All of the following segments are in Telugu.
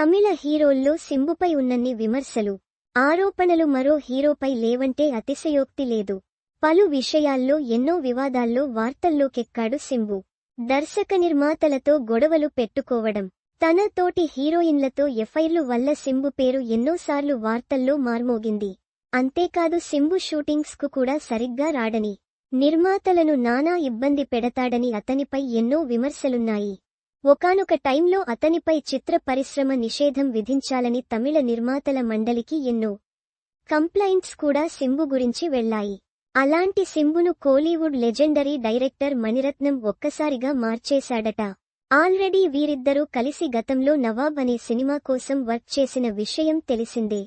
తమిళ హీరోల్లో సింబుపై ఉన్నన్ని విమర్శలు, ఆరోపణలు మరో హీరోపై లేవంటే అతిశయోక్తి లేదు. పలు విషయాల్లో ఎన్నో వివాదాల్లో వార్తల్లోకెక్కాడు సింబు. దర్శక నిర్మాతలతో గొడవలు పెట్టుకోవడం, తన తోటి హీరోయిన్లతో ఎఫైర్లు వల్ల సింబు పేరు ఎన్నోసార్లు వార్తల్లో మార్మోగింది. అంతేకాదు సింబు షూటింగ్స్ కు కూడా సరిగ్గా రాడని, నిర్మాతలను నానా ఇబ్బంది పెడతాడని అతనిపై ఎన్నో విమర్శలున్నాయి. ఒకానొక టైంలో అతనిపై చిత్ర పరిశ్రమ నిషేధం విధించాలని తమిళ నిర్మాతల మండలికి ఎన్నో కంప్లైంట్స్ కూడా సింబు గురించి వెళ్లాయి. అలాంటి సింబును కోలీవుడ్ లెజెండరీ డైరెక్టర్ మణిరత్నం ఒక్కసారిగా మార్చేశాడట. ఆల్రెడీ వీరిద్దరూ కలిసి గతంలో నవాబ్ అనే సినిమా కోసం వర్క్ చేసిన విషయం తెలిసిందే.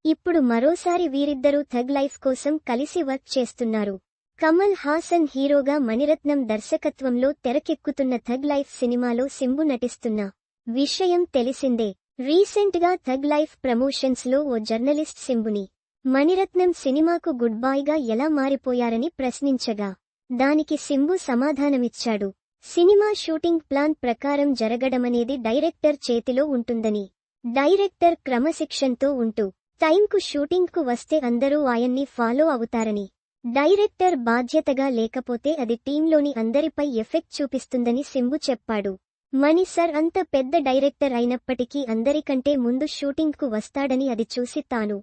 ఇప్పుడు మరోసారి వీరిద్దరూ థగ్ లైఫ్ కోసం కలిసి వర్క్ చేస్తున్నారు. కమల్ హాసన్ హీరోగా మణిరత్నం దర్శకత్వంలో తెరకెక్కుతున్న థగ్ లైఫ్ సినిమాలో సింబు నటిస్తున్న విషయం తెలిసిందే. రీసెంట్ గా థగ్ లైఫ్ ప్రమోషన్స్ లో ఓ జర్నలిస్ట్ సింబుని మణిరత్నం సినిమాకు గుడ్ బాయ్ గా ఎలా మారిపోయారని ప్రశ్నించగా, దానికి సింబు సమాధానమిచ్చాడు. సినిమా షూటింగ్ ప్లాన్ ప్రకారం జరగడమనేది డైరెక్టర్ చేతిలో ఉంటుందని, డైరెక్టర్ క్రమశిక్షణతో ఉంటూ టైంకు షూటింగ్ కు వస్తే అందరూ ఆయన్ని ఫాలో అవుతారని, డైరెక్టర్ బాధ్యతగా లేకపోతే అది టీంలోని అందరిపై ఎఫెక్ట్ చూపిస్తుందని సింబు చెప్పాడు. మణి సర్ అంత పెద్ద డైరెక్టర్ అయినప్పటికీ అందరికంటే ముందు షూటింగ్ కు వస్తాడని అది చూసి తాను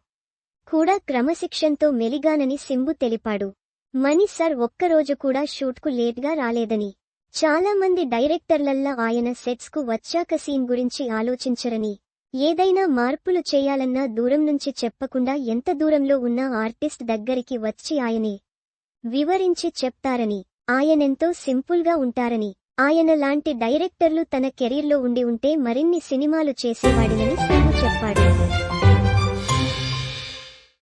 కూడా క్రమశిక్షణతో మెలిగానని సింబు తెలిపాడు. మణి సర్ ఒక్కరోజు కూడా షూట్ కు లేట్ గా రాలేదని, చాలా మంది డైరెక్టర్లల్లా ఆయన సెట్స్ కు వచ్చాక సీన్ గురించి ఆలోచించరని, ఏదైనా మార్పులు చేయాలన్నా దూరం నుంచి చెప్పకుండా ఎంత దూరంలో ఉన్న ఆర్టిస్ట్ దగ్గరికి వచ్చి ఆయనే వివరించి చెప్తారని, ఆయనెంతో సింపుల్ గా ఉంటారని, ఆయన లాంటి డైరెక్టర్లు తన కెరీర్లో ఉండి ఉంటే మరిన్ని సినిమాలు చేసేవాడినని సింబు చెప్పాడు.